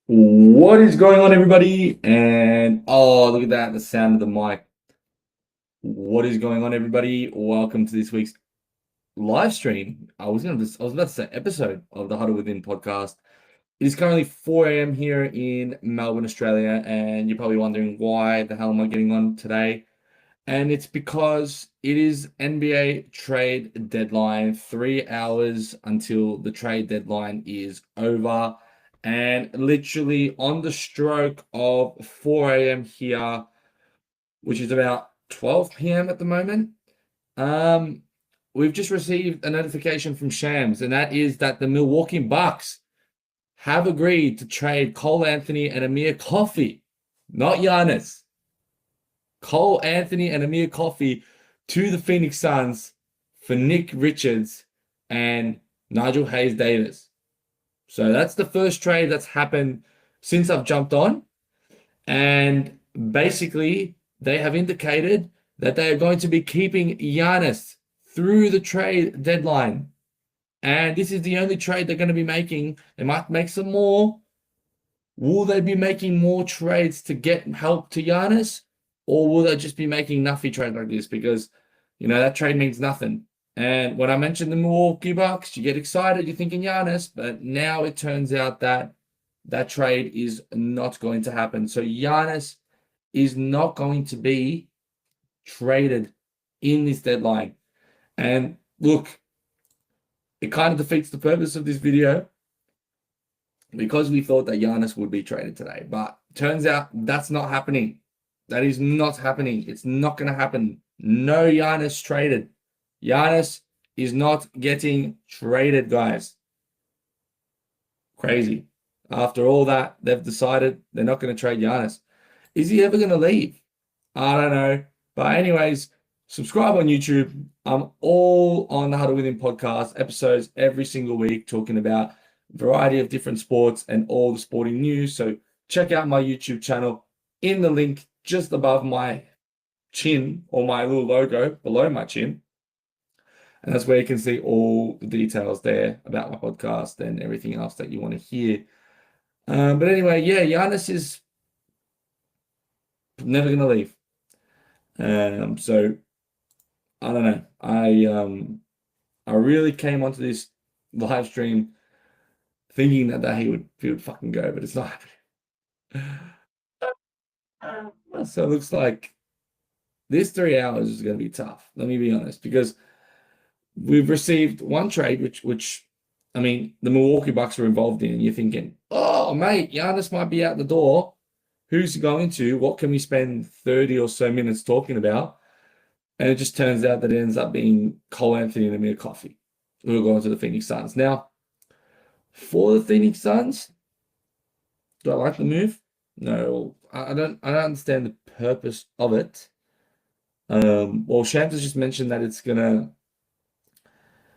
What is going on, everybody? And oh, look at that, the sound of the mic. What is going on, everybody? Welcome to this week's live stream. I was about to say episode of the Huddle Within podcast. It is currently 4 a.m. here in Melbourne, Australia, and you're probably wondering why the hell am I getting on today? And it's because it is NBA trade deadline, 3 hours until the trade deadline is over. And literally on the stroke of 4 a.m. here, which is about 12 p.m. at the moment, um, we've just received a notification from Shams, and that is that the Milwaukee Bucks have agreed to trade Cole Anthony and Amir Coffey, not Giannis. Cole Anthony and Amir Coffey to the Phoenix Suns for Nick Richards and Nigel Hayes Davis. So that's the first trade that's happened since I've jumped on. And basically, they have indicated that they are going to be keeping Giannis through the trade deadline. And this is the only trade they're going to be making. They might make some more. Will they be making more trades to get help to Giannis? Or will they just be making nothing trade like this? Because, that trade means nothing. And when I mentioned the Milwaukee Bucks, you get excited, you're thinking Giannis, but now it turns out that that trade is not going to happen. So Giannis is not going to be traded in this deadline. And look, it kind of defeats the purpose of this video because we thought that Giannis would be traded today. But turns out that's not happening. That is not happening. It's not going to happen. No Giannis traded. Giannis is not getting traded, guys. Crazy. After all that, they've decided they're not going to trade Giannis. Is he ever going to leave? I don't know. But anyways, subscribe on YouTube. I'm all on the Huddle Within podcast episodes every single week talking about a variety of different sports and all the sporting news. So check out my YouTube channel in the link just above my chin or my little logo below my chin. And that's where you can see all the details there about my podcast and everything else that you want to hear. But anyway, yeah, Giannis is never going to leave. So I don't know. I really came onto this live stream thinking that he would fucking go, but it's not happening. So it looks like this 3 hours is going to be tough. Let me be honest, because we've received one trade, which I mean, the Milwaukee Bucks are involved in, and you're thinking, oh, mate, Giannis might be out the door. Who's he going to? What can we spend 30 or so minutes talking about? And it just turns out that it ends up being Cole Anthony and Amir Coffey, who are going to the Phoenix Suns. Now, for the Phoenix Suns, do I like the move? No, I don't understand the purpose of it. Well, Shams has just mentioned that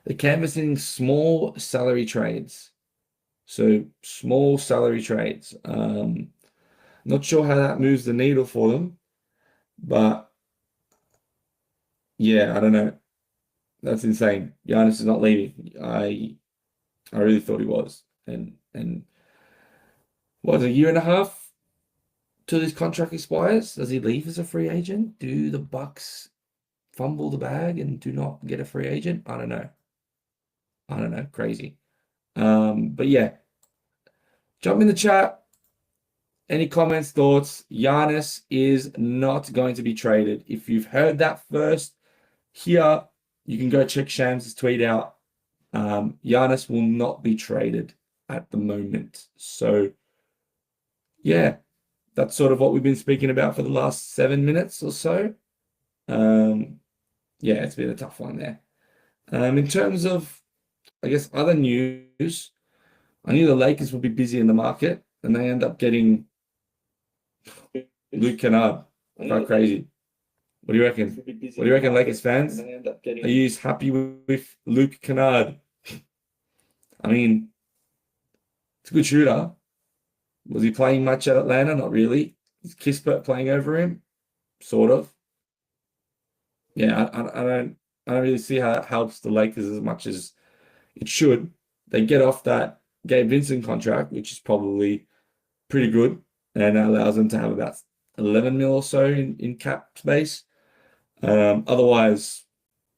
they're canvassing small salary trades. So small salary trades. Not sure how that moves the needle for them, but yeah, I don't know. That's insane. Giannis is not leaving. I really thought he was. And what, a year and a half till his contract expires? Does he leave as a free agent? Do the Bucks fumble the bag and do not get a free agent? I don't know. Crazy. But yeah. Jump in the chat. Any comments, thoughts? Giannis is not going to be traded. If you've heard that first here, you can go check Shams' tweet out. Giannis will not be traded at the moment. So, yeah, that's sort of what we've been speaking about for the last 7 minutes or so. Yeah, it's been a tough one there. In terms of, I guess, other news, I knew the Lakers would be busy in the market, and they end up getting Luke Kennard. Quite crazy. What do you reckon? What do you reckon, Lakers fans? Are you happy with Luke Kennard? I mean, it's a good shooter. Was he playing much at Atlanta? Not really. Is Kispert playing over him? Sort of. Yeah, I don't really see how it helps the Lakers as much as it should. They get off that Gabe Vincent contract, which is probably pretty good, and that allows them to have about 11 mil or so in cap space. Otherwise,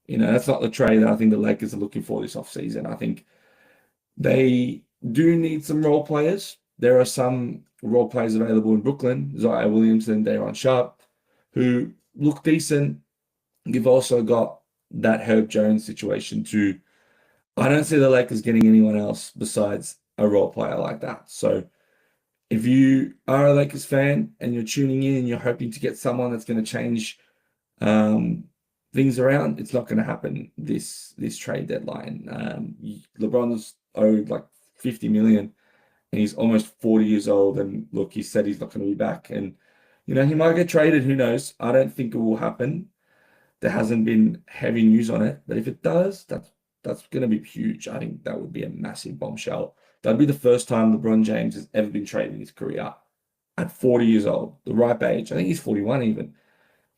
that's not the trade that I think the Lakers are looking for this offseason. I think they do need some role players. There are some role players available in Brooklyn, Ziaire Williamson, Day'Ron Sharpe, who look decent. You've also got that Herb Jones situation too. I don't see the Lakers getting anyone else besides a role player like that. So if you are a Lakers fan and you're tuning in and you're hoping to get someone that's going to change things around, it's not going to happen this trade deadline. LeBron's owed like 50 million and he's almost 40 years old. And look, he said he's not going to be back. And, he might get traded. Who knows? I don't think it will happen. There hasn't been heavy news on it. But if it does, that's going to be huge. I think that would be a massive bombshell. That'd be the first time LeBron James has ever been traded in his career at 40 years old, the ripe age. I think he's 41 even.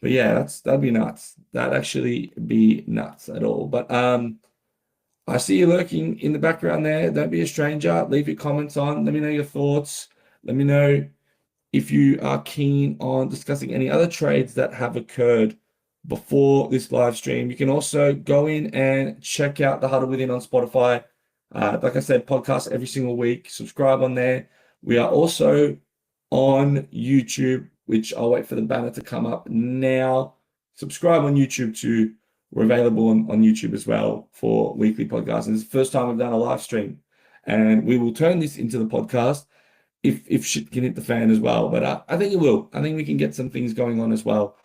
But yeah, that'd be nuts. That'd actually be nuts at all. But I see you lurking in the background there. Don't be a stranger. Leave your comments on. Let me know your thoughts. Let me know if you are keen on discussing any other trades that have occurred before this live stream. You can also go in and check out the Huddle Within on Spotify. Like I said, podcast every single week. Subscribe on there. We are also on YouTube, which I'll wait for the banner to come up now. Subscribe on YouTube too. We're available on YouTube as well for weekly podcasts. And it's the first time I've done a live stream. And we will turn this into the podcast if shit can hit the fan as well. But I think it will. I think we can get some things going on as well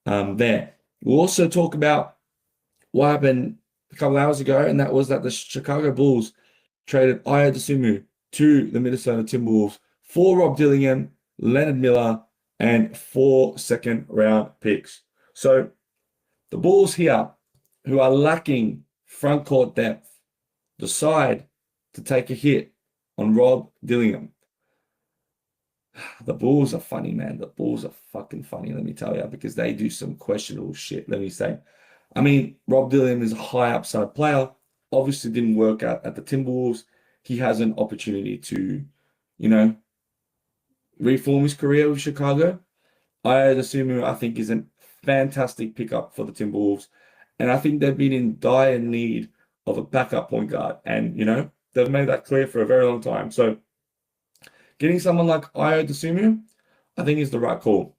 there. We'll also talk about what happened a couple hours ago, and that was that the Chicago Bulls traded Ayo Dosunmu to the Minnesota Timberwolves for Rob Dillingham, Leonard Miller, and 4 second-round picks. So the Bulls here, who are lacking front court depth, decide to take a hit on Rob Dillingham. The Bulls are funny, man. The Bulls are fucking funny, let me tell you, because they do some questionable shit, let me say. I mean, Rob Dillingham is a high upside player. Obviously didn't work out at the Timberwolves. He has an opportunity to, reform his career with Chicago. Ayo Dosunmu, I think, is a fantastic pickup for the Timberwolves. And I think they've been in dire need of a backup point guard. And, they've made that clear for a very long time. So getting someone like Ayo Dosunmu, I think is the right call.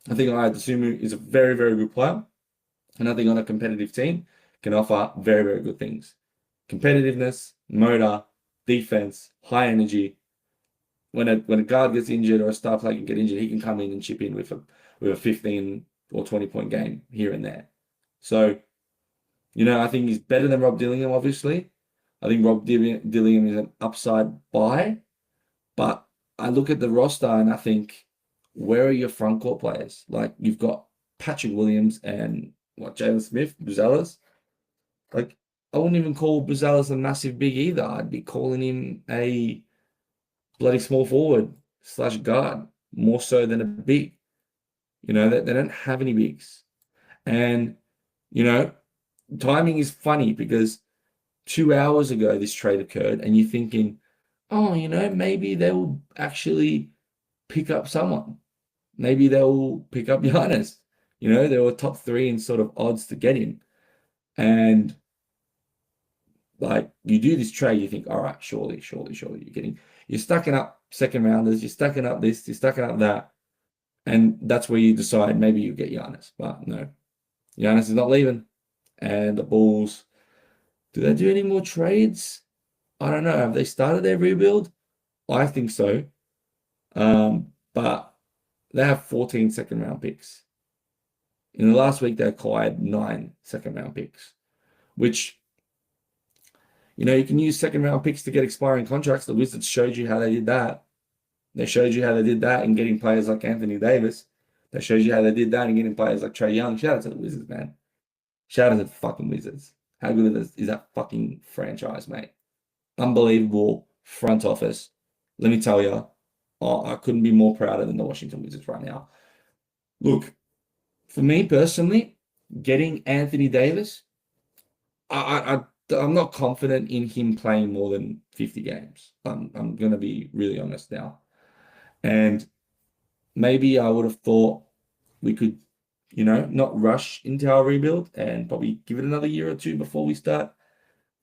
I think Ayo Dosunmu is a very, very good player. And I think on a competitive team can offer very, very good things. Competitiveness, motor, defense, high energy. When a guard gets injured or a star player can get injured, he can come in and chip in with a 15 or 20 point game here and there. So, I think he's better than Rob Dillingham, obviously. I think Rob Dillingham is an upside buy. But I look at the roster and I think, where are your front court players? Like, you've got Patrick Williams and Jalen Smith, Buzelas. Like, I wouldn't even call Buzelas a massive big either. I'd be calling him a bloody small forward / guard, more so than a big. They don't have any bigs. And, timing is funny because 2 hours ago this trade occurred and you're thinking, oh, maybe they'll actually pick up someone. Maybe they'll pick up Giannis. They were top 3 in sort of odds to get him. And like, you do this trade, you think, all right, surely you're stacking up second rounders, you're stacking up this, you're stacking up that. And that's where you decide maybe you get Giannis. But no, Giannis is not leaving. And the Bulls, do they do any more trades? I don't know. Have they started their rebuild? I think so. But they have 14 second-round picks. In the last week, they acquired 9 second-round picks, which, you can use second-round picks to get expiring contracts. The Wizards showed you how they did that. They showed you how they did that in getting players like Anthony Davis. They showed you how they did that in getting players like Trae Young. Shout out to the Wizards, man. Shout out to the fucking Wizards. How good is that fucking franchise, mate? Unbelievable front office. Let me tell you, I couldn't be more prouder than the Washington Wizards right now. Look, for me personally, getting Anthony Davis, I'm not confident in him playing more than 50 games. I'm going to be really honest now. And maybe I would have thought we could, not rush into our rebuild and probably give it another year or two before we start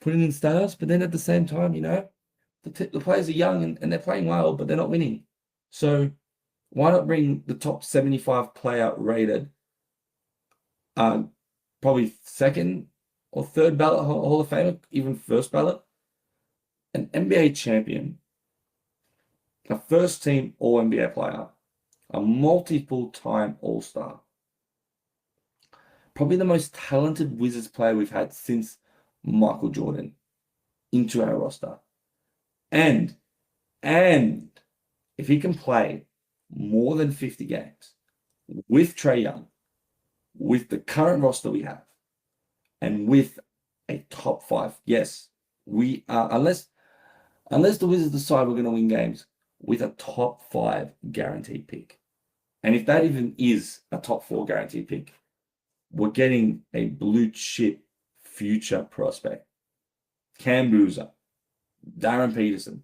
putting in stars. But then at the same time, the players are young and they're playing well, but they're not winning. So why not bring the top 75 player rated, probably second or third ballot Hall of Famer, even first ballot, an NBA champion, a first team All NBA player, a multiple time All-Star, probably the most talented Wizards player we've had since Michael Jordan into our roster. And if he can play more than 50 games with Trae Young, with the current roster we have, and with a top 5, yes, we are, unless the Wizards decide we're going to win games, with a top 5 guaranteed pick. And if that even is a top 4 guaranteed pick, we're getting a blue chip future prospect. Cam Boozer, Darren Peterson,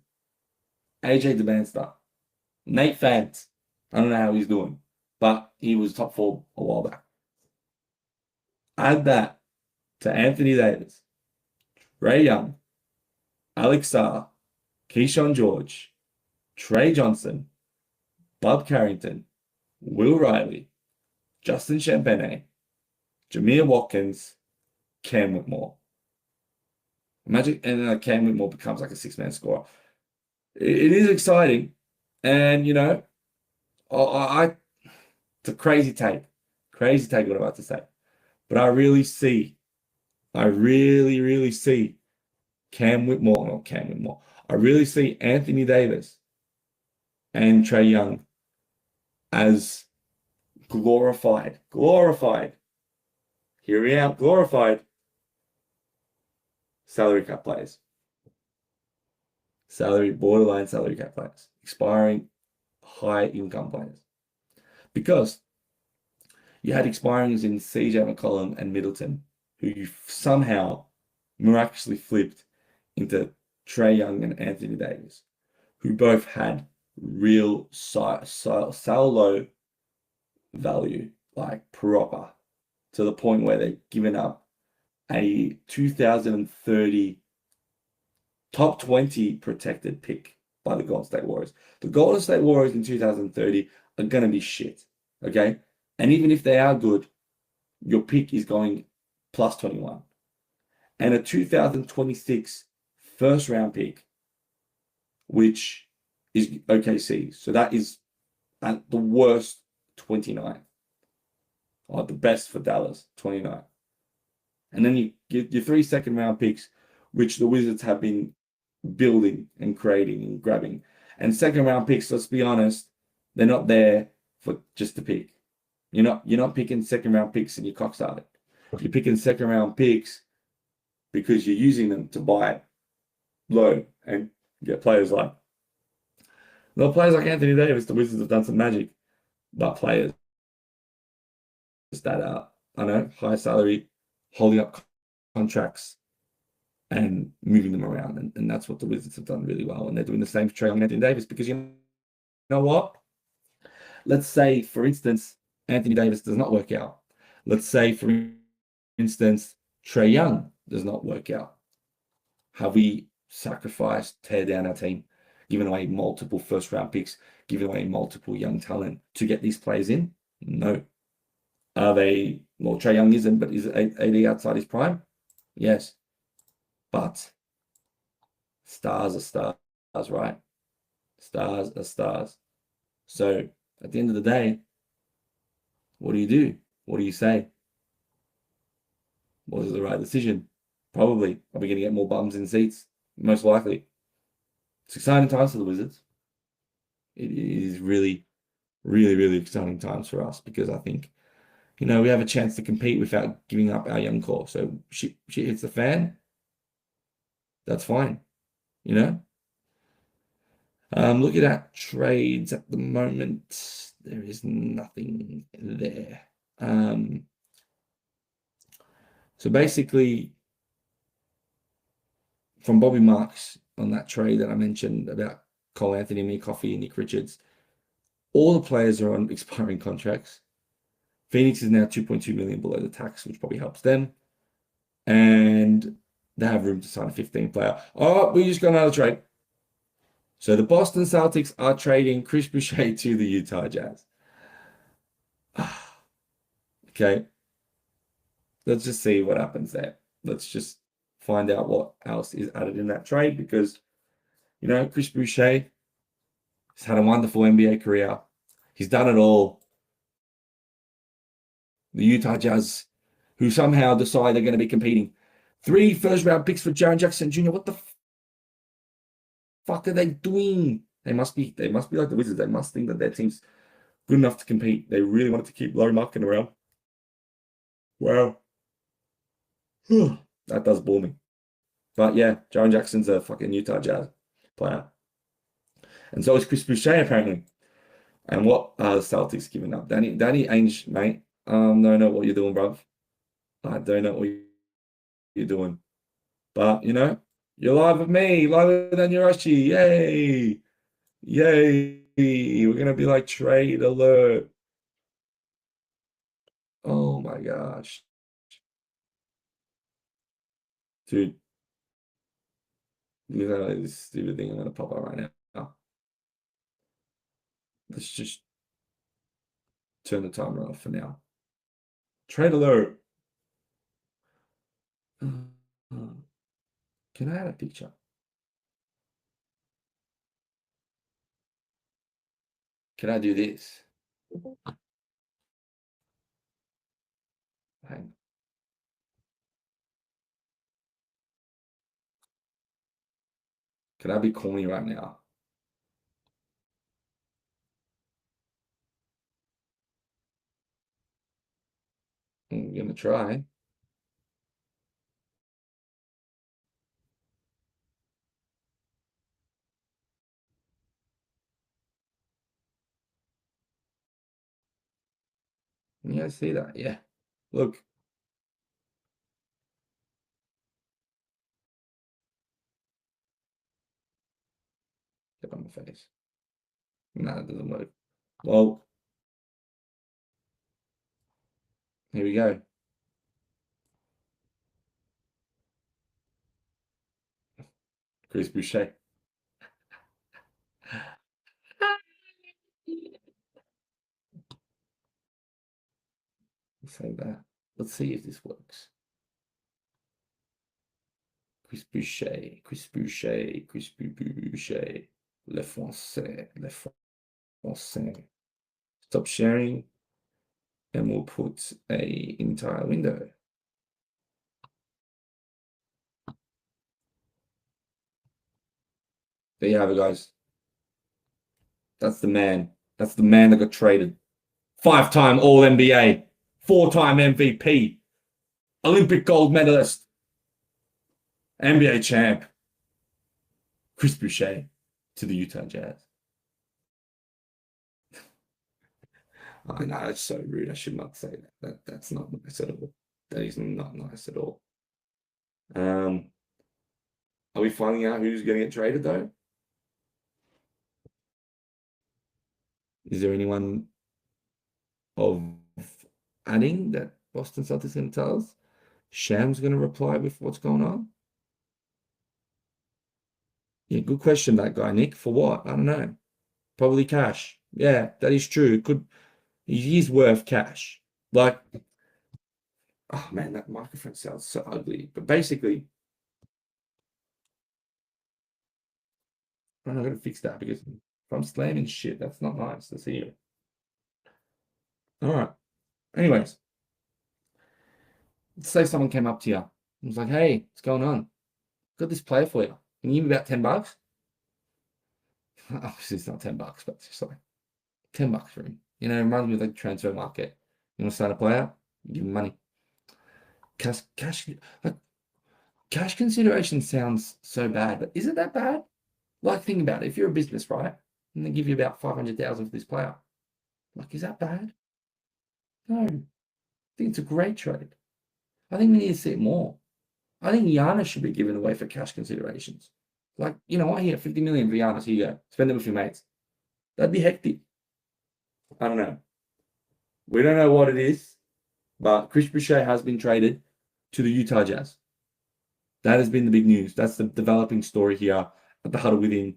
AJ DeManster, Nate Fant. I don't know how he's doing, but he was top 4 a while back. Add that to Anthony Davis, Trae Young, Alex Sarr, Keyshawn George, Trey Johnson, Bob Carrington, Will Riley, Justin Champagnie, Jameer Watkins, Cam Whitmore. Imagine, and Cam Whitmore becomes like a 6-man scorer. It is exciting, and it's a crazy take what I'm about to say, but I really see Cam Whitmore, not Cam Whitmore. I really see Anthony Davis and Trae Young as glorified, hear me out, glorified salary cap players. Borderline salary cap players. Expiring high income players. Because you had expirings in CJ McCollum and Middleton, who you somehow miraculously flipped into Trae Young and Anthony Davis, who both had real solo value, like proper, to the point where they've given up a 2030 top 20 protected pick by the Golden State Warriors. The Golden State Warriors in 2030 are going to be shit, okay? And even if they are good, your pick is going plus 21. And a 2026 first round pick, which is OKC. So that is at the worst 29. Or the best for Dallas, 29. And then you get your 3 second round picks, which the Wizards have been building and creating and grabbing. And second round picks, let's be honest, they're not there for just to pick. You're not picking second round picks and you're cockstarted. You're picking second round picks because you're using them to buy low and get players like Anthony Davis. The Wizards have done some magic, but players that are, high salary, holding up contracts and moving them around. And that's what the Wizards have done really well. And they're doing the same for Trae Young and Anthony Davis, because you know what? Let's say, for instance, Anthony Davis does not work out. Let's say, for instance, Trae Young does not work out. Have we sacrificed, tear down our team, given away multiple first round picks, given away multiple young talent to get these players in? No. Are they, well, Trae Young isn't, but is AD outside his prime? Yes. But stars are stars, right? Stars are stars. So at the end of the day, what do? What do you say? Was it the right decision? Probably. Are we going to get more bums in seats? Most likely. It's exciting times for the Wizards. It is really, really, really exciting times for us, because I think, we have a chance to compete without giving up our young core. So shit hits the fan. That's fine. Looking at trades at the moment, there is nothing there. So basically, from Bobby Marks on that trade that I mentioned about Cole Anthony, Amir Coffey, and Nick Richards, All the players are on expiring contracts. Phoenix is now 2.2 million below the tax, which probably helps them. And they have room to sign a 15 player. Oh, we just got another trade. So the Boston Celtics are trading Chris Boucher to the Utah Jazz. Okay. Let's just see what happens there. Let's just find out what else is added in that trade because, Chris Boucher has had a wonderful NBA career. He's done it all. The Utah Jazz, who somehow decide they're going to be competing. 3 first-round picks for Jaren Jackson Jr. What the fuck are they doing? They must be like the Wizards. They must think that their team's good enough to compete. They really wanted to keep Lauri Markkanen around. Wow. That does bore me. But yeah, Jaren Jackson's a fucking Utah Jazz player. And so is Chris Boucher, apparently. And what are the Celtics giving up? Danny Ainge, mate. Don't know what you're doing, bruv. I don't know what you're doing. But, you're live with me, live than Yoshi. Yay. Yay. We're going to be like trade alert. Oh my gosh. Dude. Look at this stupid thing I'm going to pop up right now. Let's just turn the timer off for now. Trade alert. Can I add a picture? Can I do this? Hang. Can I be corny right now? I'm gonna try. Yeah, I see that. Yeah. Look. Get on my face. No, it doesn't work. Well, here we go. Chris Boucher. Say that. Let's see if this works. Chris Boucher, Chris Boucher, Chris Boucher. Le français, le français. Stop sharing. And we'll put a entire window. There you have it, guys. That's the man. That's the man that got traded. 5-time All-NBA, 4-time MVP, Olympic gold medalist, NBA champ, Chris Boucher to the Utah Jazz. I know, it's so rude. I should not say that. That's not nice at all. That is not nice at all. Are we finding out who's going to get traded, though? Is there anyone of adding that Boston Celtics going to tell us? Sham's going to reply with what's going on? Yeah, good question, that guy, Nick. For what? I don't know. Probably cash. Yeah, that is true. He is worth cash. Like, oh man, that microphone sounds so ugly. But basically, I'm going to fix that because if I'm slamming shit, that's not nice to see you. All right. Anyways, let's say someone came up to you and was like, hey, what's going on? Got this player for you. Can you give me about $10? Obviously, it's not $10, but it's just like $10 for him. It reminds me of the transfer market. You want to sign a player? Give him money. Cash consideration sounds so bad, but is it that bad? Like, think about it. If you're a business, right, and they give you about $500,000 for this player, like, is that bad? No. I think it's a great trade. I think we need to see it more. I think Giannis should be given away for cash considerations. Like, I hear $50 million for Giannis. Here you go. Spend it with your mates. That'd be hectic. I don't know. We don't know what it is, but Chris Boucher has been traded to the Utah Jazz. That has been the big news. That's the developing story here at the Huddle Within.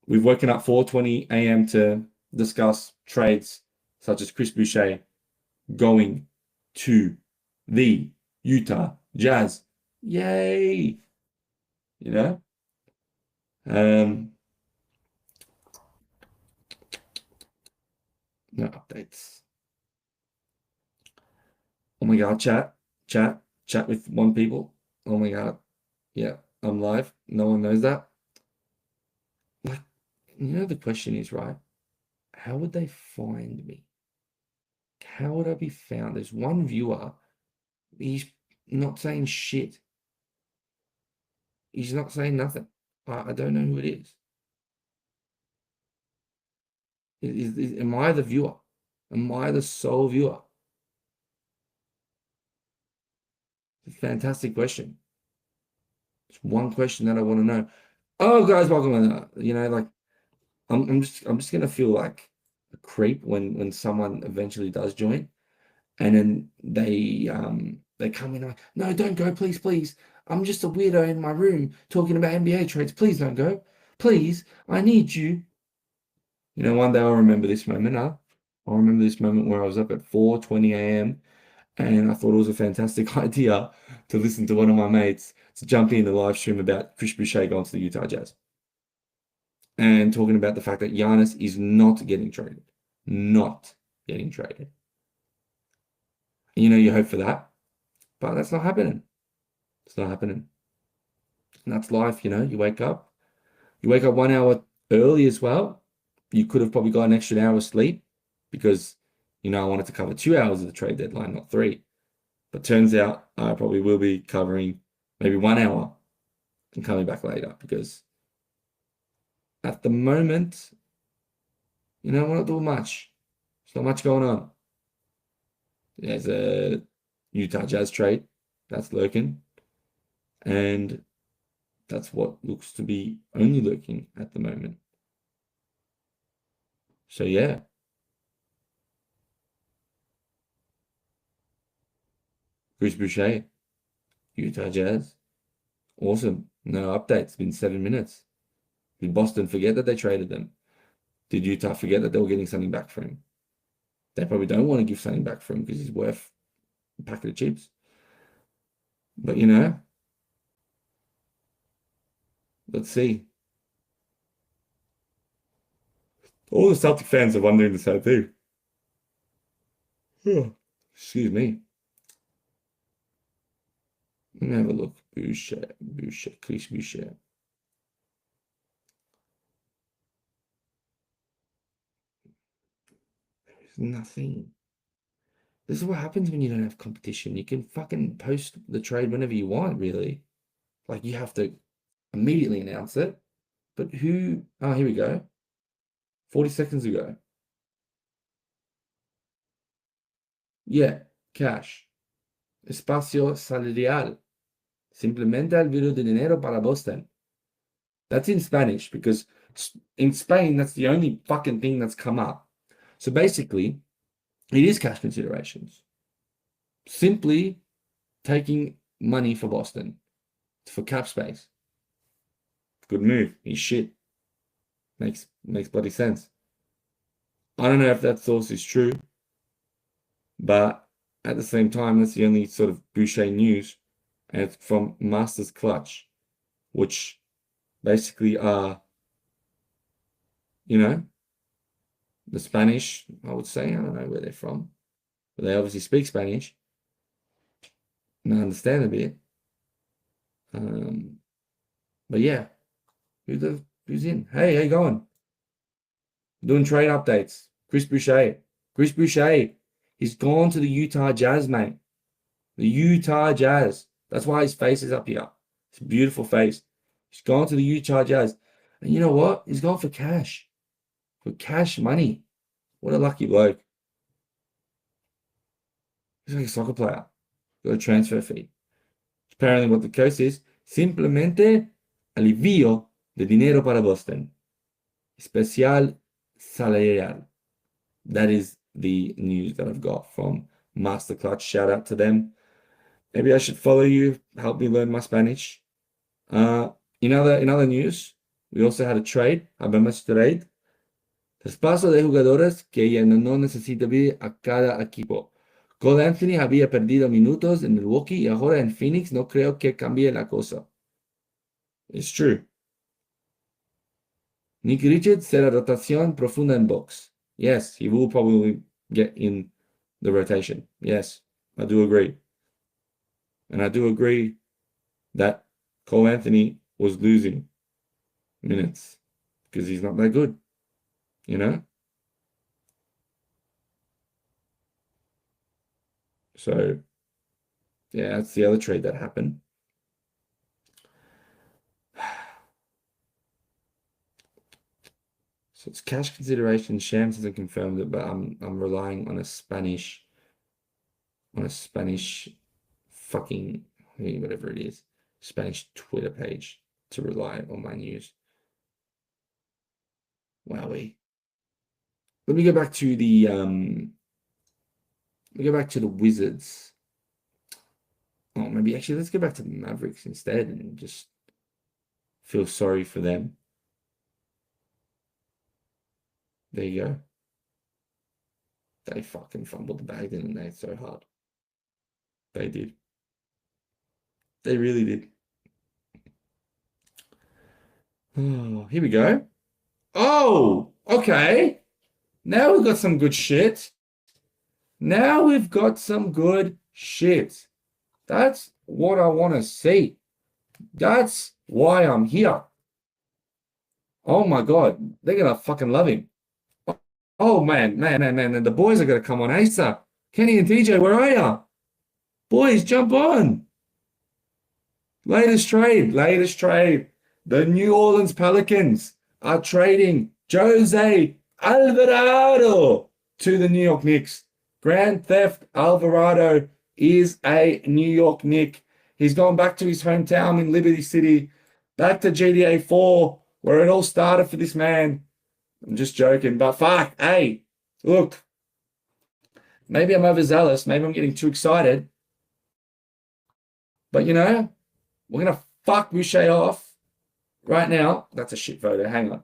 We've woken up 4:20 a.m. to discuss trades such as Chris Boucher going to the Utah Jazz. Yay! You know? No updates. Oh my God, chat with one people. Oh my God. Yeah, I'm live. No one knows that. Like, the question is, right? How would they find me? How would I be found? There's one viewer. He's not saying shit. He's not saying nothing. I don't know who it is. Am I the viewer? Am I the sole viewer? It's a fantastic question. It's one question that I want to know. Oh, guys, welcome. Like I'm just gonna feel like a creep when someone eventually does join, and then they come in like, no, don't go, please, please. I'm just a weirdo in my room talking about NBA trades. Please don't go. Please, I need you. One day I'll remember this moment, huh? I'll remember this moment where I was up at 4:20 a.m. and I thought it was a fantastic idea to listen to one of my mates to jump in the live stream about Chris Boucher going to the Utah Jazz and talking about the fact that Giannis is not getting traded. Not getting traded. You hope for that, but that's not happening. It's not happening. And that's life, you wake up. You wake up 1 hour early as well. You could have probably got an extra hour of sleep because, I wanted to cover 2 hours of the trade deadline, not 3. But turns out I probably will be covering maybe 1 hour and coming back later because at the moment, we're not doing much. There's not much going on. There's a Utah Jazz trade that's lurking, and that's what looks to be only lurking at the moment. So yeah. Chris Boucher, Utah Jazz. Awesome. No updates. It's been 7 minutes. Did Boston forget that they traded them? Did Utah forget that they were getting something back for him? They probably don't want to give something back for him because he's worth a packet of chips. But let's see. All the Celtic fans are wondering the same thing. Excuse me. Let me have a look. Boucher, Chris Boucher. There's nothing. This is what happens when you don't have competition. You can fucking post the trade whenever you want, really. Like, you have to immediately announce it. But who? Oh, here we go. 40 seconds ago. Yeah, cash. Espacio salarial. Simplemente el de dinero para Boston. That's in Spanish because in Spain, that's the only fucking thing that's come up. So basically, it is cash considerations. Simply taking money for Boston for cap space. Good move. He's shit. Makes bloody sense. I don't know if that source is true, but at the same time, that's the only sort of Boucher news, and it's from Masters Clutch, which basically are, the Spanish, I would say. I don't know where they're from, but they obviously speak Spanish, and I understand a bit. But yeah, who's in? Hey, how you going? Doing trade updates. Chris Boucher. Chris Boucher. He's gone to the Utah Jazz, mate. The Utah Jazz. That's why his face is up here. It's a beautiful face. He's gone to the Utah Jazz. And you know what? He's gone for cash. For cash money. What a lucky bloke. He's like a soccer player. Got a transfer fee. Apparently what the case is, simplemente alivio de dinero para Boston. Especial salarial. That is the news that I've got from Master Clutch. Shout out to them. Maybe I should follow you, help me learn my Spanish. In other news, we also had a trade. Habemos trade. Traspaso de jugadores que ya no necesita ver a cada equipo. Cole Anthony había perdido minutos en Milwaukee y ahora en Phoenix no creo que cambie la cosa. It's true. Nick Richards será rotación profunda en box. Yes, he will probably get in the rotation. Yes, I do agree. And I do agree that Cole Anthony was losing minutes because he's not that good, you know? So, yeah, that's the other trade that happened. So it's cash consideration. Shams hasn't confirmed it, but I'm relying on a Spanish fucking whatever it is, Spanish Twitter page to rely on my news. Wowee. Let me go back to the Wizards. Oh, maybe actually let's go back to the Mavericks instead and just feel sorry for them. There you go. They fucking fumbled the bag, didn't they? It's so hard. They did. They really did. Oh, here we go. Oh, okay. Now we've got some good shit. Now we've got some good shit. That's what I want to see. That's why I'm here. Oh my God. They're going to fucking love him. Oh man. The boys are going to come on ASAP. Kenny and TJ, where are you? Boys, jump on. Latest trade. The New Orleans Pelicans are trading Jose Alvarado to the New York Knicks. Grand Theft Alvarado is a New York Knick. He's gone back to his hometown in Liberty City, back to GTA 4, where it all started for this man. I'm just joking, but fuck, hey, look, maybe I'm overzealous. Maybe I'm getting too excited. But, you know, we're going to fuck Boucher off right now. That's a shit photo. Hang on.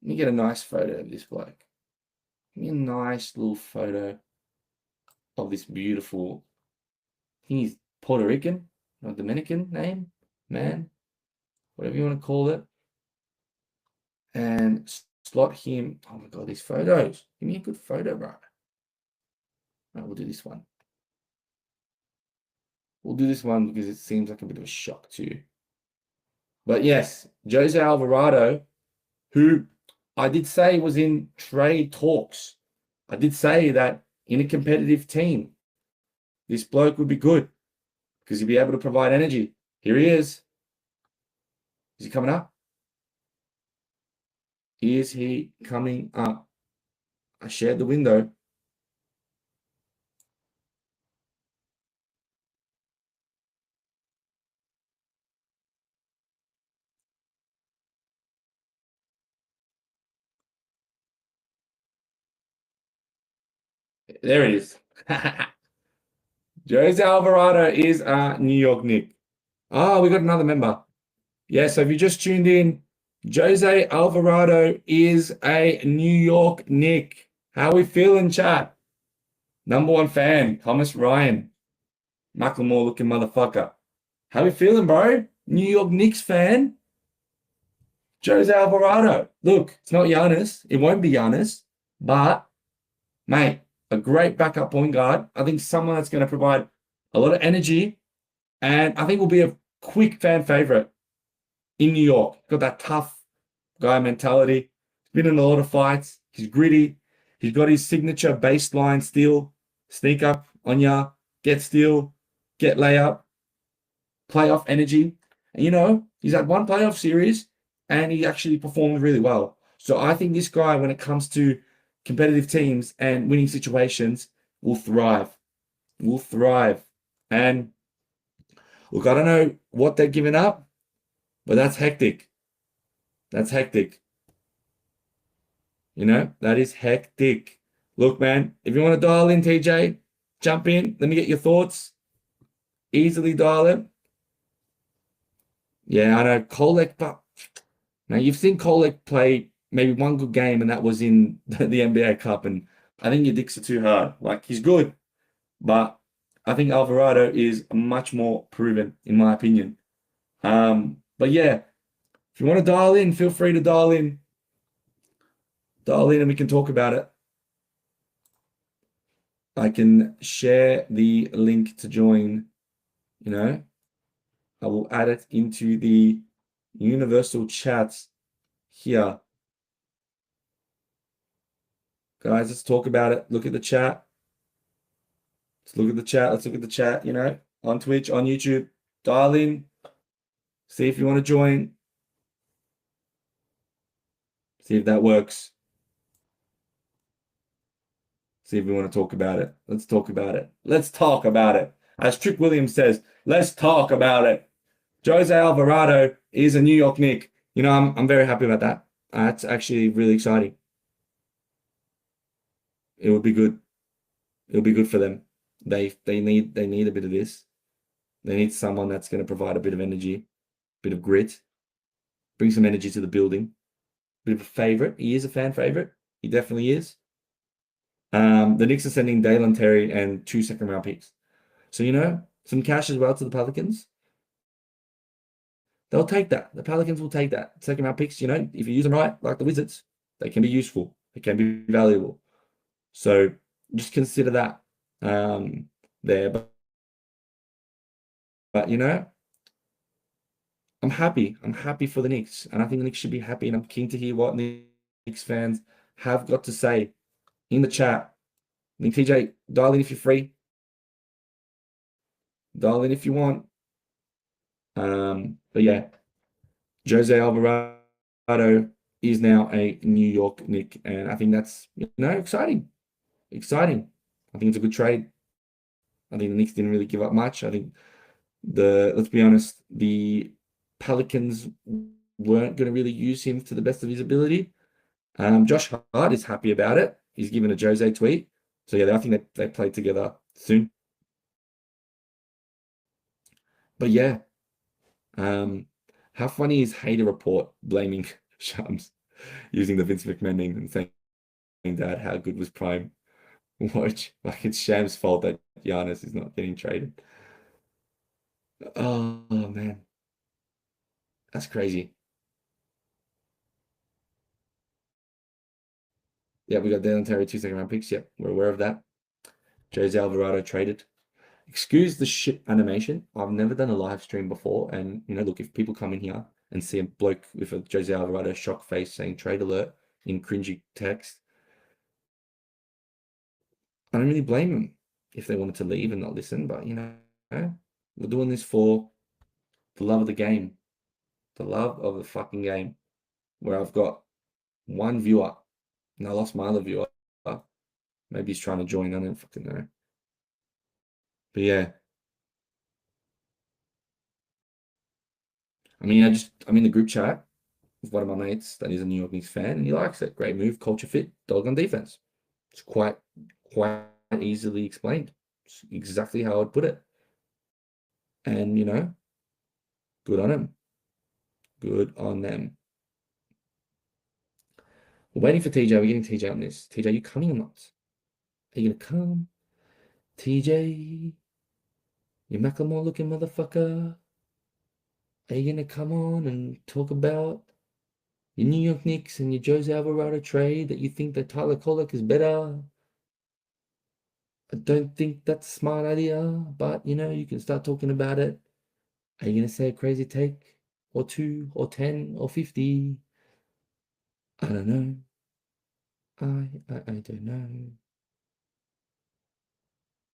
Let me get a nice photo of this bloke. Give me a nice little photo of this beautiful, I think he's Puerto Rican or Dominican name, man, whatever you want to call it. And slot him. Oh my God, these photos. Give me a good photo, bro. Right, we'll do this one. We'll do this one because it seems like a bit of a shock to you. But yes, Jose Alvarado, who I did say was in trade talks. I did say that in a competitive team, this bloke would be good because he'd be able to provide energy. Here he is. Is he coming up? Is he coming up? I shared the window. There it is. Jose Alvarado is a New York Knick. Oh, we got another member. Yeah, so if you just tuned in, Jose Alvarado is a New York Knick. How we feeling, chat? Number one fan, Thomas Ryan. Macklemore looking motherfucker. How we feeling, bro? New York Knicks fan? Jose Alvarado. Look, it's not Giannis. It won't be Giannis. But, mate, a great backup point guard. I think someone that's going to provide a lot of energy. And I think will be a quick fan favorite in New York. Got that tough guy mentality. Been in a lot of fights. He's gritty. He's got his signature baseline steal. Sneak up on ya. Get steal. Get layup. Playoff energy. And you know, he's had one playoff series and he actually performed really well. So I think this guy, when it comes to competitive teams and winning situations, will thrive. Will thrive. And look, I don't know what they're giving up, but that's hectic. That's hectic. You know, that is hectic. Look, man, if you want to dial in, TJ, jump in. Let me get your thoughts. Easily dial in. Yeah, I know Kolek, but now you've seen Kolek play maybe one good game, and that was in the NBA Cup. And I think your dicks are too hard. Like he's good, but I think Alvarado is much more proven, in my opinion. But yeah, if you want to dial in, feel free to dial in. Dial in and we can talk about it. I can share the link to join, you know. I will add it into the universal chat here. Guys, let's talk about it. Look at the chat. Let's look at the chat. Let's look at the chat, you know, on Twitch, on YouTube. Dial in. See if you want to join. See if that works. See if we want to talk about it. Let's talk about it. Let's talk about it. As Trick Williams says, let's talk about it. Jose Alvarado is a New York Knick. You know, I'm very happy about that. That's actually really exciting. It would be good. It'll be good for them. They need a bit of this. They need someone that's going to provide a bit of energy, a bit of grit, bring some energy to the building. Bit of a favorite. He is a fan favorite. He definitely is. The Knicks are sending Dalen Terry and 2 second-round picks. So, you know, some cash as well to the Pelicans. They'll take that. The Pelicans will take that. Second-round picks, you know, if you use them right, like the Wizards, they can be useful. They can be valuable. So just consider that there. But you know, I'm happy. I'm happy for the Knicks. And I think the Knicks should be happy. And I'm keen to hear what Knicks fans have got to say in the chat. I think TJ, dial in if you're free. Dial in if you want. But yeah, Jose Alvarado is now a New York Knick, and I think that's, you know, exciting. Exciting. I think it's a good trade. I think the Knicks didn't really give up much. I think let's be honest, the Pelicans weren't going to really use him to the best of his ability. Josh Hart is happy about it. He's given a Jose tweet. So yeah, I think they play together soon. But yeah, how funny is Hater Report blaming Shams using the Vince McMahon name and saying, Dad, how good was Prime? Watch, like it's Shams' fault that Giannis is not getting traded. Oh man, that's crazy. Yeah, we got Dalen Terry 2 second-round picks. Yep, we're aware of that. Jose Alvarado traded. Excuse the shit animation. I've never done a live stream before, and you know, look, if people come in here and see a bloke with a Jose Alvarado shock face saying trade alert in cringy text, I don't really blame them if they wanted to leave and not listen, but you know, we're doing this for the love of the game. The love of the fucking game. Where I've got one viewer, and I lost my other viewer. Maybe he's trying to join, I don't fucking know. But yeah. I mean, I'm in the group chat with one of my mates that is a New York Knicks fan, and he likes it. Great move, culture fit, dog on defense. It's quite easily explained. It's exactly how I'd put it. And you know, good on him. Good on them. We're waiting for TJ. We're getting TJ on this. TJ, you coming or not? Are you gonna come? TJ, you Macklemore looking motherfucker. Are you gonna come on and talk about your New York Knicks and your Jose Alvarado trade that you think that Tyler Kolek is better? I don't think that's a smart idea, but you know, you can start talking about it. Are you gonna say a crazy take? Or 2, or 10, or 50? I don't know. I don't know.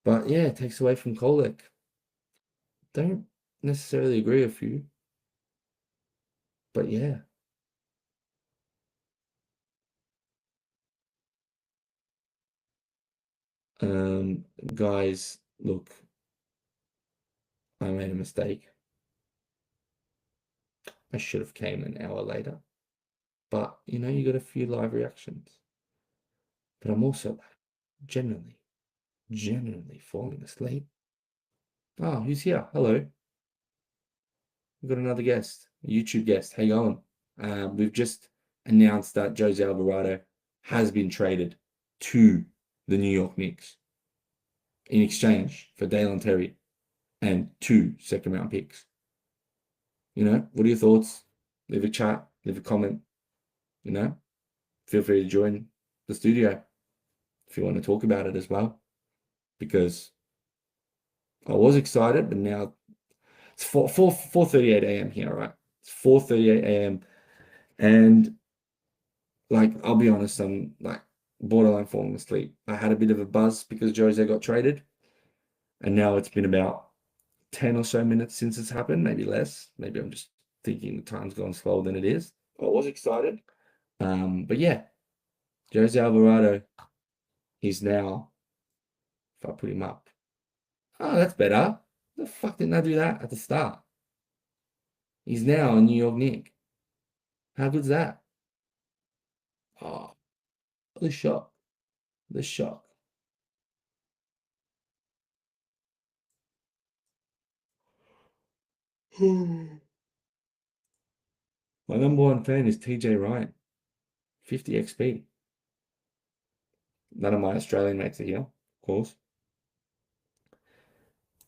But yeah, it takes away from Kolek. Don't necessarily agree with you. But yeah. Guys, look, I made a mistake. I should have came an hour later. But you know, you got a few live reactions. But I'm also genuinely falling asleep. Oh, who's here? Hello. We've got another guest, a YouTube guest. How you going? We've just announced that Jose Alvarado has been traded to the New York Knicks in exchange for Dalen Terry and 2 second-round picks. What are your thoughts? Leave a chat, leave a comment. Feel free to join the studio if you want to talk about it as well. Because I was excited, but now it's 4:38 a.m. here, right? It's 4:38 a.m. and I'll be honest, I'm borderline falling asleep. I had a bit of a buzz because Jose got traded, and now it's been about 10 or so minutes since it's happened, maybe less. Maybe I'm just thinking the time's gone slower than it is. I was excited. But yeah, Jose Alvarado, he's now, if I put him up, oh, that's better. The fuck didn't I do that at the start? He's now a New York Knick. How good's that? Oh, the shock. The shock. My number one fan is TJ Ryan, 50 XP. None of my Australian mates are here, of course.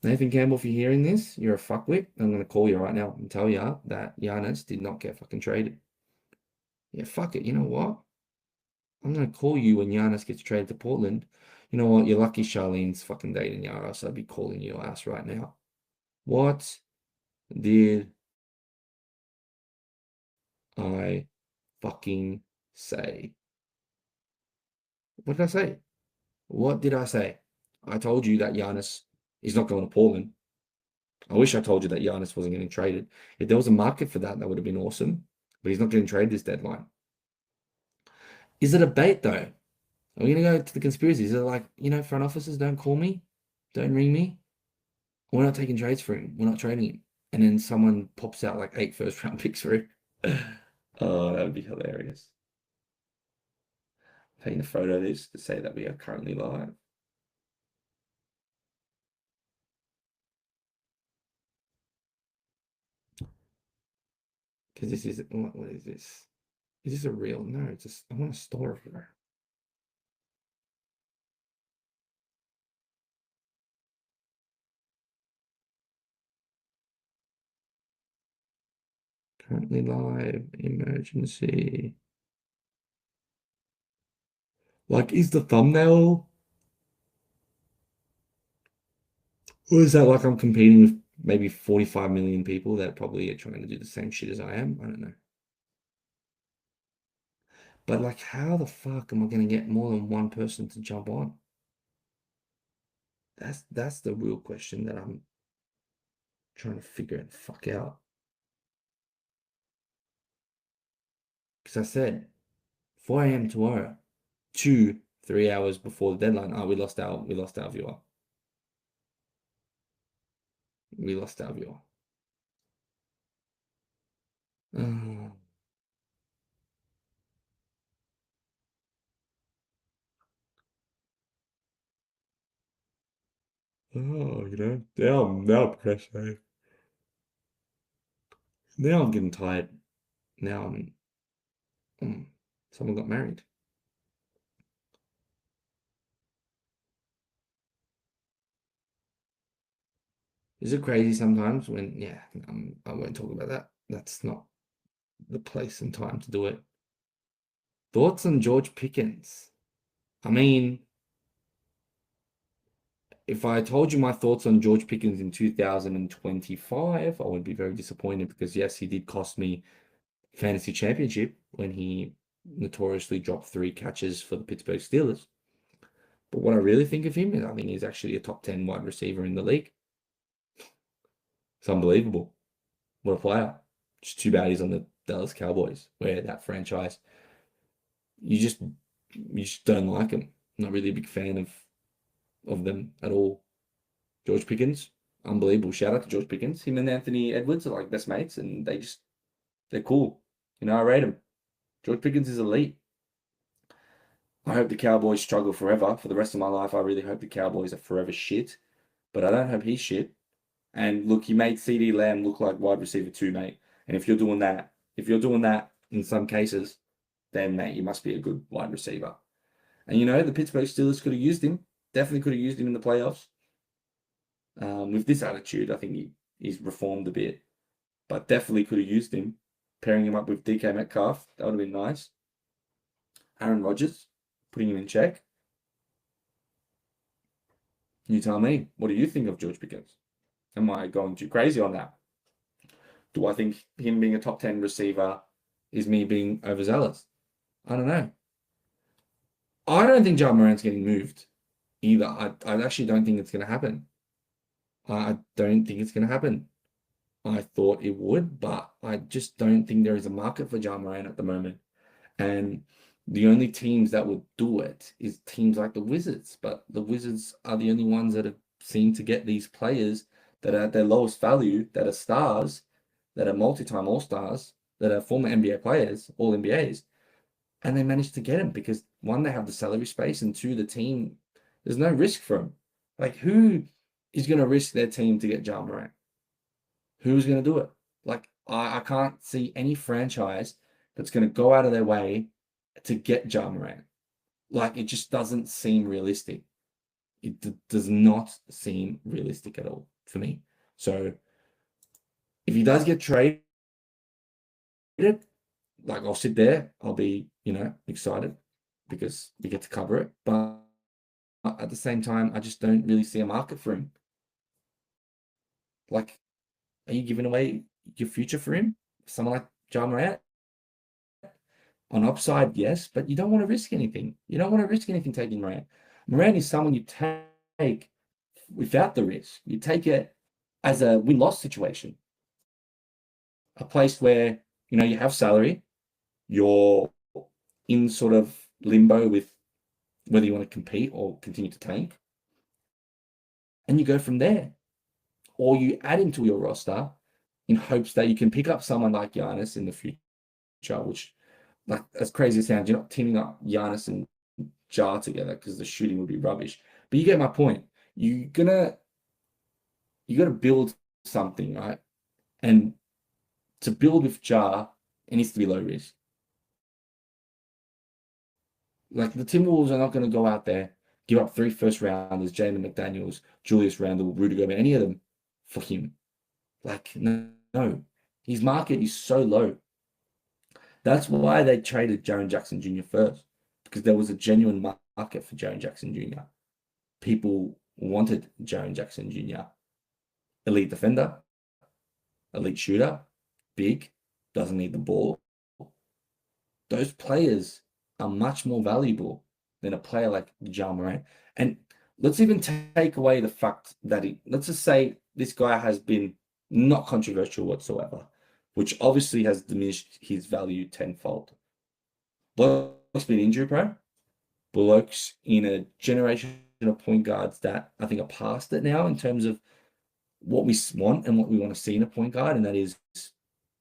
Nathan Campbell, if you're hearing this, you're a fuckwit. I'm going to call you right now and tell you that Giannis did not get fucking traded. Yeah, fuck it. You know what? I'm going to call you when Giannis gets traded to Portland. You know what? You're lucky Charlene's fucking dating Giannis. I'd be calling your ass right now. What did I fucking say? What did I say? What did I say? I told you that Giannis is not going to Portland. I wish I told you that Giannis wasn't getting traded. If there was a market for that, that would have been awesome. But he's not getting traded this deadline. Is it a bait though? Are we going to go to the conspiracies? Is it like, front offices don't call me, don't ring me? We're not taking trades for him. We're not trading him. And then someone pops out like 8 first-round picks for him. Oh, that would be hilarious. Taking a photo of this to say that we are currently live. Because this is, what is this? Is this a real? No, it's just, I want a store for her. Currently live, emergency. Is the thumbnail? Or is that like I'm competing with maybe 45 million people that probably are trying to do the same shit as I am? I don't know. But how the fuck am I going to get more than one person to jump on? That's the real question that I'm trying to figure the fuck out. Because I said 4 a.m. tomorrow, 3 hours before the deadline. Oh, we lost our viewer. We lost our viewer. Oh. Oh, now I'm pressure. Now I'm getting tired. Now someone got married. Is it crazy sometimes when, yeah, I won't talk about that. That's not the place and time to do it. Thoughts on George Pickens? I mean, if I told you my thoughts on George Pickens in 2025, I would be very disappointed because, yes, he did cost me fantasy championship when he notoriously dropped 3 catches for the Pittsburgh Steelers. But what I really think of him is I think he's actually a top 10 wide receiver in the league. It's unbelievable. What a player. Just too bad he's on the Dallas Cowboys, where that franchise, you just don't like him. Not really a big fan of them at all. George Pickens, unbelievable. Shout out to George Pickens. Him and Anthony Edwards are like best mates, and they're cool. I rate them. George Pickens is elite. I hope the Cowboys struggle forever. For the rest of my life, I really hope the Cowboys are forever shit. But I don't hope he's shit. And look, he made CeeDee Lamb look like wide receiver 2, mate. And if you're doing that in some cases, then mate, you must be a good wide receiver. And the Pittsburgh Steelers could have used him. Definitely could have used him in the playoffs. With this attitude, I think he's reformed a bit. But definitely could have used him. Pairing him up with DK Metcalf, that would have been nice. Aaron Rodgers, putting him in check. You tell me, what do you think of George Pickens? Am I going too crazy on that? Do I think him being a top 10 receiver is me being overzealous? I don't know. I don't think Ja Morant's getting moved either. I actually don't think it's going to happen. I don't think it's going to happen. I thought it would, but I just don't think there is a market for Ja Morant at the moment. And the only teams that would do it is teams like the Wizards. But the Wizards are the only ones that have seemed to get these players that are at their lowest value, that are stars, that are multi-time All-Stars, that are former NBA players, all NBAs, and they managed to get them because one, they have the salary space, and two, the team, there's no risk for them. Like, who is going to risk their team to get Ja Morant? Who's going to do it? Like, I can't see any franchise that's going to go out of their way to get Ja Morant. Like, it just doesn't seem realistic. It does not seem realistic at all for me. So, if he does get traded, like, I'll sit there, I'll be, excited because we get to cover it. But at the same time, I just don't really see a market for him. Like, are you giving away your future for him? Someone like Ja Morant? On upside, yes, but you don't want to risk anything. You don't want to risk anything taking Morant. Morant is someone you take without the risk. You take it as a win-loss situation. A place where, you have salary, you're in sort of limbo with whether you want to compete or continue to tank, and you go from there. Or you add him to your roster in hopes that you can pick up someone like Giannis in the future, which, like, as crazy as it sounds, you're not teaming up Giannis and Ja together because the shooting would be rubbish. But you get my point. You gotta build something, right? And to build with Ja, it needs to be low risk. Like, the Timberwolves are not going to go out there, give up 3 first rounders, Jaden McDaniels, Julius Randle, Rudy Gobert, any of them for him. Like, no. His market is so low. That's why they traded Jaren Jackson Jr. first, because there was a genuine market for Jaren Jackson Jr. People wanted Jaren Jackson Jr. Elite defender, elite shooter, big, doesn't need the ball. Those players are much more valuable than a player like Ja Morant. And let's even take away the fact that let's just say this guy has been not controversial whatsoever, which obviously has diminished his value tenfold. Bloke's been injury prone. Bloke's in a generation of point guards that I think are past it now in terms of what we want and what we want to see in a point guard, and that is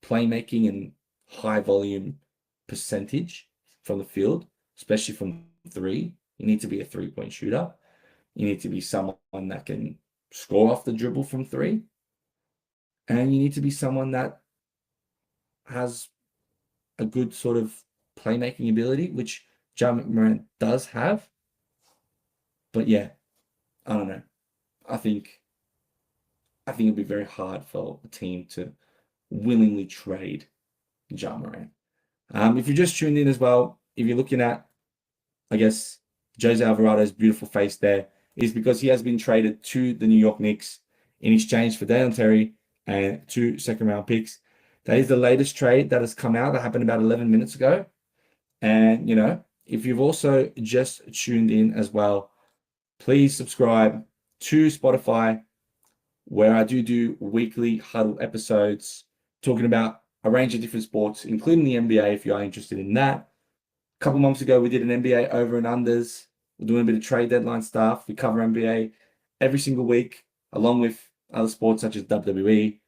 playmaking and high volume percentage from the field, especially from 3. You need to be a 3-point shooter. You need to be someone that can score off the dribble from 3. And you need to be someone that has a good sort of playmaking ability, which Ja Morant does have. But yeah, I don't know. I think it'd be very hard for a team to willingly trade Ja Morant. If you're just tuned in as well, if you're looking at, I guess, Jose Alvarado's beautiful face there, is because he has been traded to the New York Knicks in exchange for Dalen Terry and 2 second-round picks. That is the latest trade that has come out. That happened about 11 minutes ago. And, if you've also just tuned in as well, please subscribe to Spotify, where I do weekly huddle episodes talking about a range of different sports, including the NBA, if you are interested in that. A couple months ago, we did an NBA over and unders. We're doing a bit of trade deadline stuff. We cover NBA every single week, along with other sports such as WWE,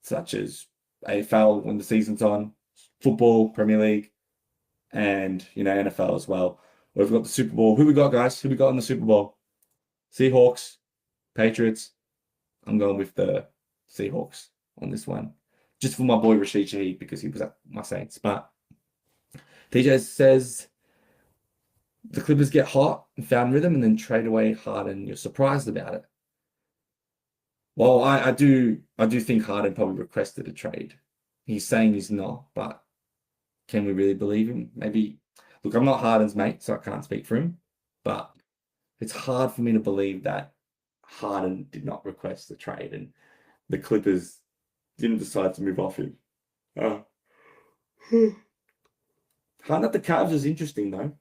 such as AFL when the season's on, football, Premier League, and NFL as well. We've got the Super Bowl. Who we got, guys? Who we got in the Super Bowl? Seahawks, Patriots. I'm going with the Seahawks on this one. Just for my boy Rashid Shaheed because he was at my Saints. But TJ says the Clippers get hot and found rhythm and then trade away Harden. You're surprised about it. Well, I do think Harden probably requested a trade. He's saying he's not, but can we really believe him? Maybe. Look, I'm not Harden's mate, so I can't speak for him. But it's hard for me to believe that Harden did not request the trade and the Clippers didn't decide to move off him. Uh, Harden at the Cavs is interesting though.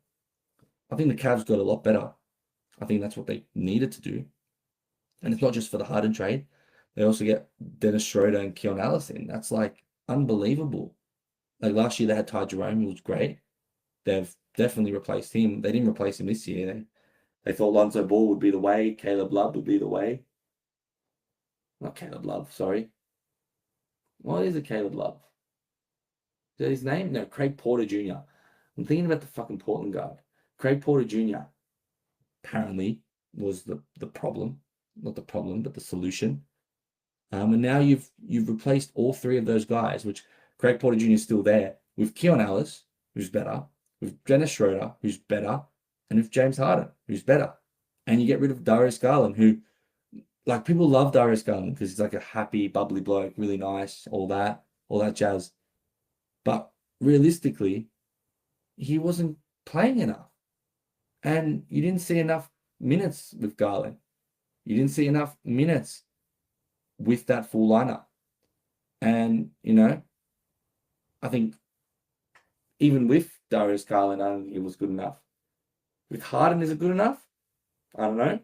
I think the Cavs got a lot better. I think that's what they needed to do. And it's not just for the Harden trade. They also get Dennis Schroeder and Keon Ellis in. That's like unbelievable. Like last year they had Ty Jerome, who was great. They've definitely replaced him. They didn't replace him this year. They thought Lonzo Ball would be the way, Caleb Love would be the way. Not Caleb Love, sorry. What is it, Caleb Love? Is that his name? No, Craig Porter Jr. I'm thinking about the fucking Portland guard. Craig Porter Jr. apparently was the problem. Not the problem, but the solution. And now you've replaced all three of those guys, which Craig Porter Jr. is still there, with Keon Ellis, who's better, with Dennis Schroeder, who's better, and with James Harden, who's better. And you get rid of Darius Garland, who, like, people love Darius Garland because he's like a happy, bubbly bloke, really nice, all that jazz. But realistically, he wasn't playing enough. And you didn't see enough minutes with Garland. You didn't see enough minutes with that full lineup. And, I think even with Darius Garland, I don't think it was good enough. With Harden, is it good enough? I don't know.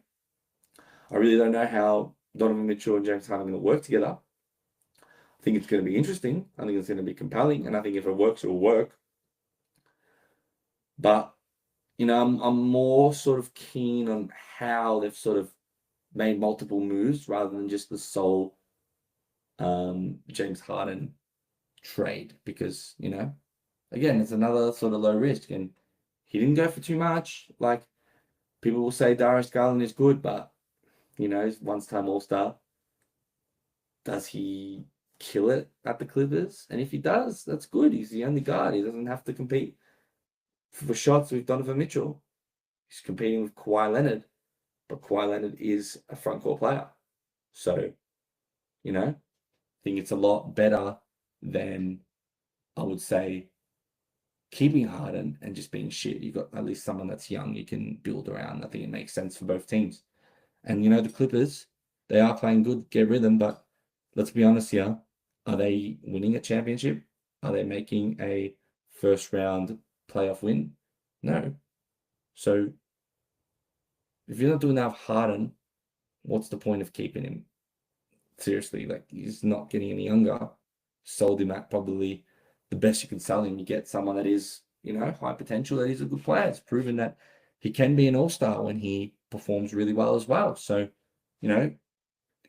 I really don't know how Donovan Mitchell and James Harden are going to work together. I think it's going to be interesting. I think it's going to be compelling. And I think if it works, it will work. But, I'm more sort of keen on how they've sort of made multiple moves rather than just the sole James Harden trade. Because, again, it's another sort of low risk. And he didn't go for too much. Like, people will say Darius Garland is good, but, he's once-time All-Star. Does he kill it at the Clippers? And if he does, that's good. He's the only guard. He doesn't have to compete for shots with Donovan Mitchell. He's competing with Kawhi Leonard, but Kawhi Leonard is a front court player. So, I think it's a lot better than, I would say, keeping Harden and just being shit. You've got at least someone that's young you can build around. I think it makes sense for both teams. And, the Clippers, they are playing good, get rhythm, but let's be honest here. Are they winning a championship? Are they making a first round playoff win? No. So if you're not doing that with Harden, what's the point of keeping him? Seriously, like he's not getting any younger. Sold him at probably the best you can sell him. You get someone that is, high potential, that is a good player. It's proven that he can be an all-star when he performs really well as well. So, can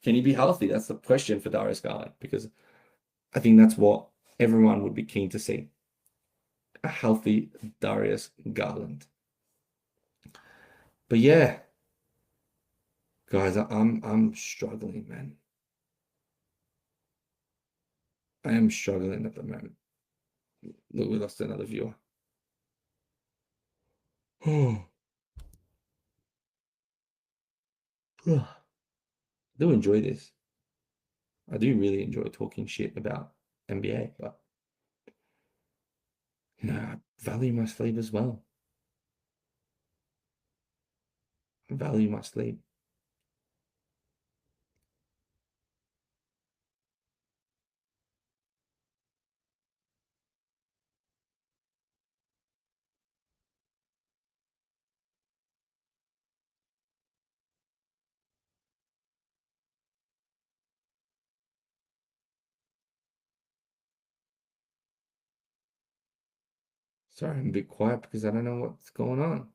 he be healthy? That's the question for Darius Garland, because I think that's what everyone would be keen to see. A healthy Darius Garland. But yeah, guys, I'm struggling, man. I am struggling at the moment. Look, we lost another viewer. I do enjoy this. I do really enjoy talking shit about NBA, but I value my sleep as well. I value my sleep. Sorry, I'm a bit quiet because I don't know what's going on.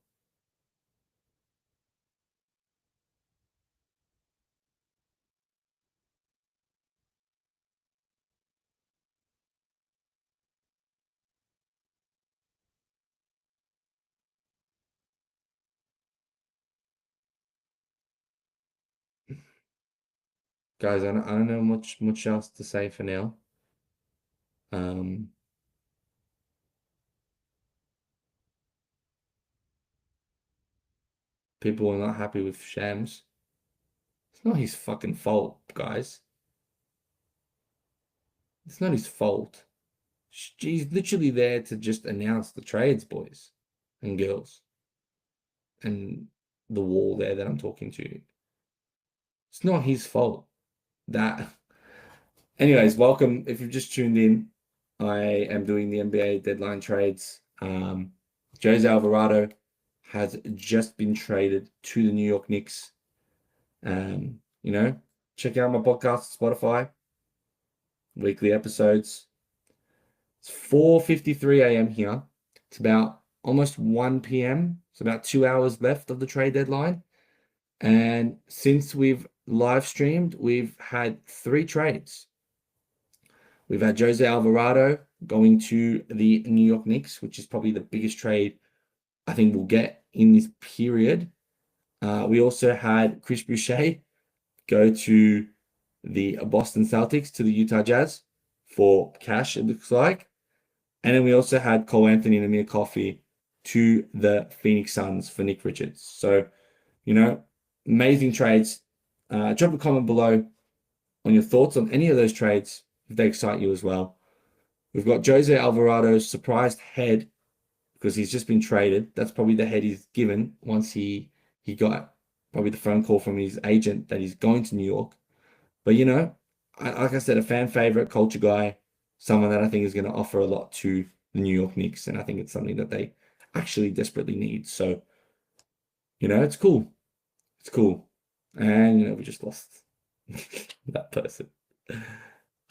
Guys, I don't know much else to say for now. Um, People are not happy with Shams. It's not his fucking fault, guys. It's not his fault. She's literally there to just announce the trades, boys and girls, and the wall there that I'm talking to. It's not his fault. That. Anyways, welcome. If you've just tuned in, I am doing the NBA deadline trades. Jose Alvarado has just been traded to the New York Knicks. You know, check out my podcast, Spotify, weekly episodes. It's 4:53 a.m. here. It's about almost 1 p.m. It's about 2 hours left of the trade deadline. And since we've live streamed, we've had 3 trades. We've had Jose Alvarado going to the New York Knicks, which is probably the biggest trade I think we'll get in this period. We also had Chris Boucher go to the Boston Celtics, to the Utah Jazz for cash, it looks like. And then we also had Cole Anthony and Amir Coffey to the Phoenix Suns for Nick Richards. So, amazing trades. Drop a comment below on your thoughts on any of those trades if they excite you as well. We've got Jose Alvarado's surprised head because he's just been traded. That's probably the head he's given once he got probably the phone call from his agent that he's going to New York. But like I said, a fan favorite, culture guy, someone that I think is going to offer a lot to the New York Knicks, and I think it's something that they actually desperately need. So, it's cool. It's cool. And we just lost that person.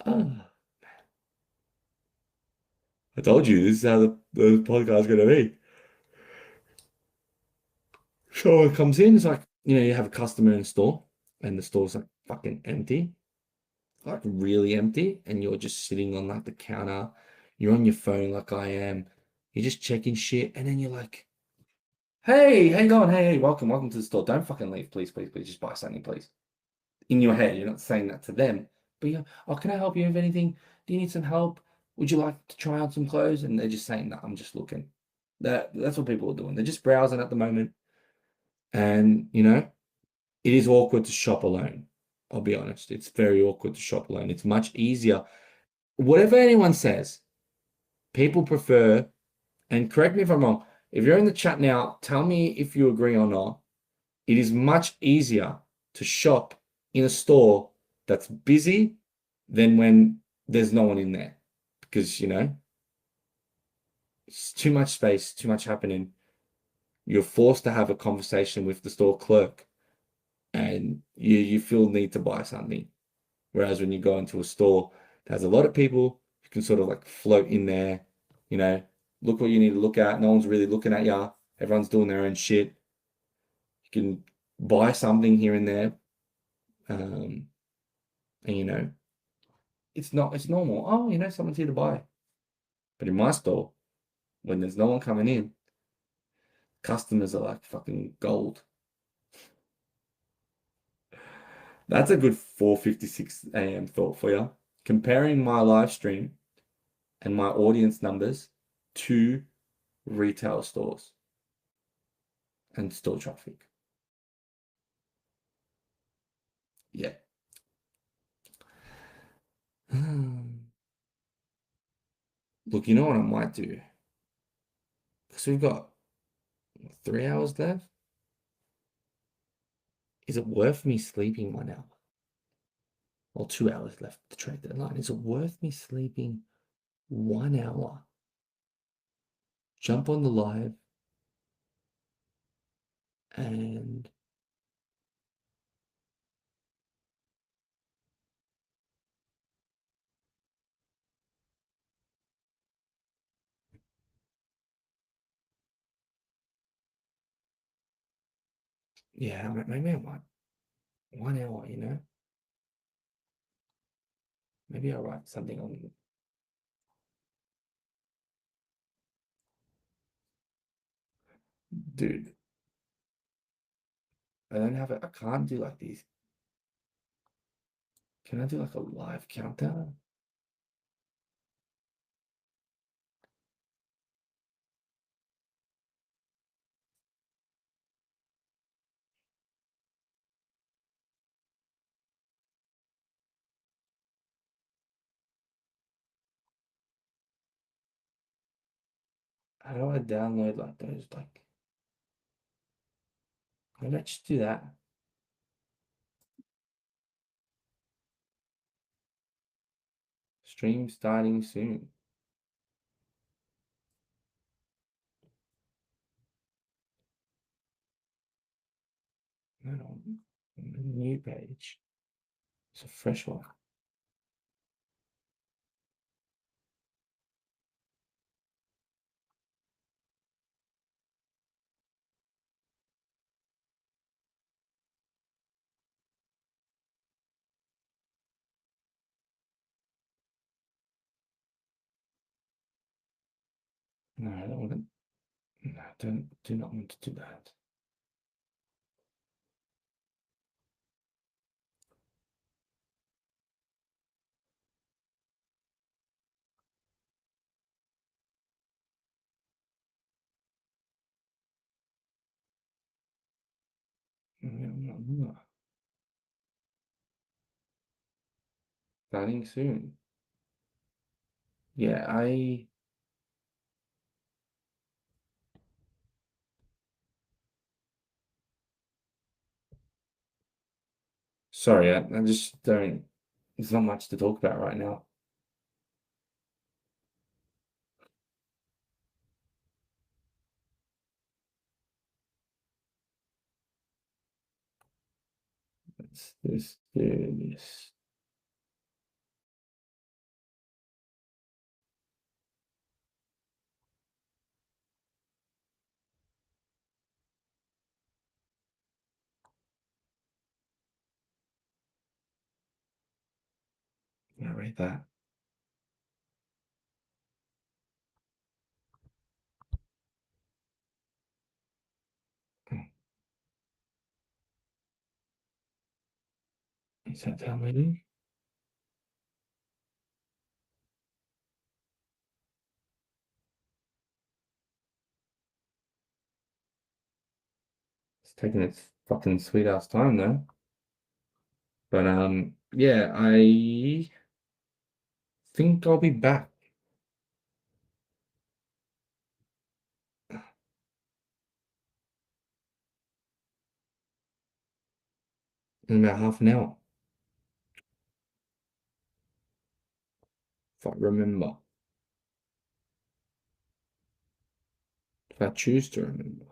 Ah, I told you this is how the podcast is going to be. Someone comes in, it's like, you have a customer in store, and the store's like fucking empty, like really empty, and you're just sitting on like the counter, you're on your phone like I am, you're just checking shit, and then you're like, hey, how you going? Hey, welcome to the store. Don't fucking leave, please, please, please, just buy something, please. In your head, you're not saying that to them, but oh, can I help you with anything? Do you need some help? Would you like to try on some clothes? And they're just saying, no, I'm just looking. That's what people are doing. They're just browsing at the moment. And, it is awkward to shop alone. I'll be honest. It's very awkward to shop alone. It's much easier. Whatever anyone says, people prefer, and correct me if I'm wrong, if you're in the chat now, tell me if you agree or not. It is much easier to shop in a store that's busy than when there's no one in there. Because, it's too much space, too much happening. You're forced to have a conversation with the store clerk and you feel need to buy something. Whereas when you go into a store that has a lot of people, you can sort of like float in there, look what you need to look at. No one's really looking at you. Everyone's doing their own shit. You can buy something here and there. And it's normal. Oh, someone's here to buy. But in my store, when there's no one coming in, customers are like fucking gold. That's a good 4:56 a.m. thought for you. Comparing my live stream and my audience numbers to retail stores and store traffic. Yeah. Look, you know what I might do? Because we've got 3 hours left. Is it worth me sleeping 1 hour? Or 2 hours left to trade deadline. Is it worth me sleeping 1 hour? Jump on the live and yeah, maybe I might 1 hour, Maybe I'll write something on. Dude, I don't have it. I can't do like these. Can I do like a live countdown? How do I download like those like why don't I just do that? Stream starting soon. No, new page. It's a fresh one. No, I don't want to. No, do not want to do that. Starting soon. Yeah, sorry, I just don't. There's not much to talk about right now. Let's do this. I read that. Is that downloading? It's taking its fucking sweet ass time though. But yeah, I think I'll be back in about half an hour. If I remember. If I choose to remember.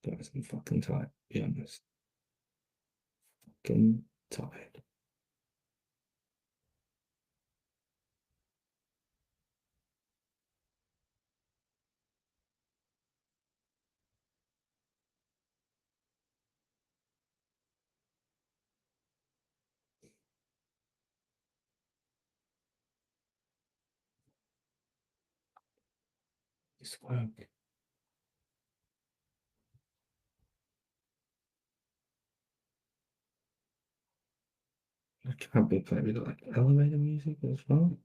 Guys, I'm fucking tired, to be honest. Fucking tired. This work. I can't be playing with like elevator music as well.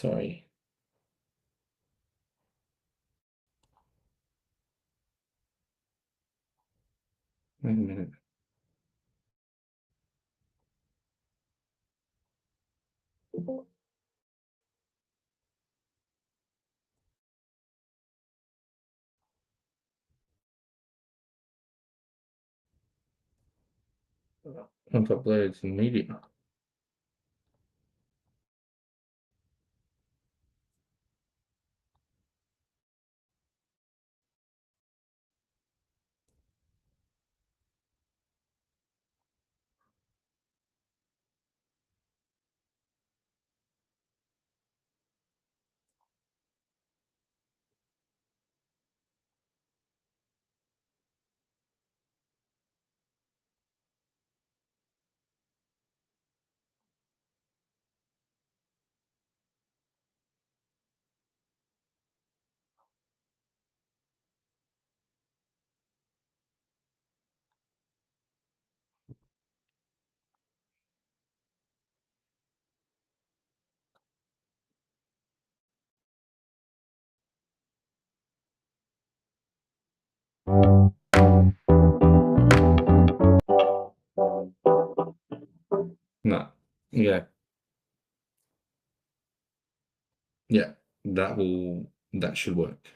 Sorry. Wait a minute. Contact blades and media. No. Yeah. Yeah. That should work.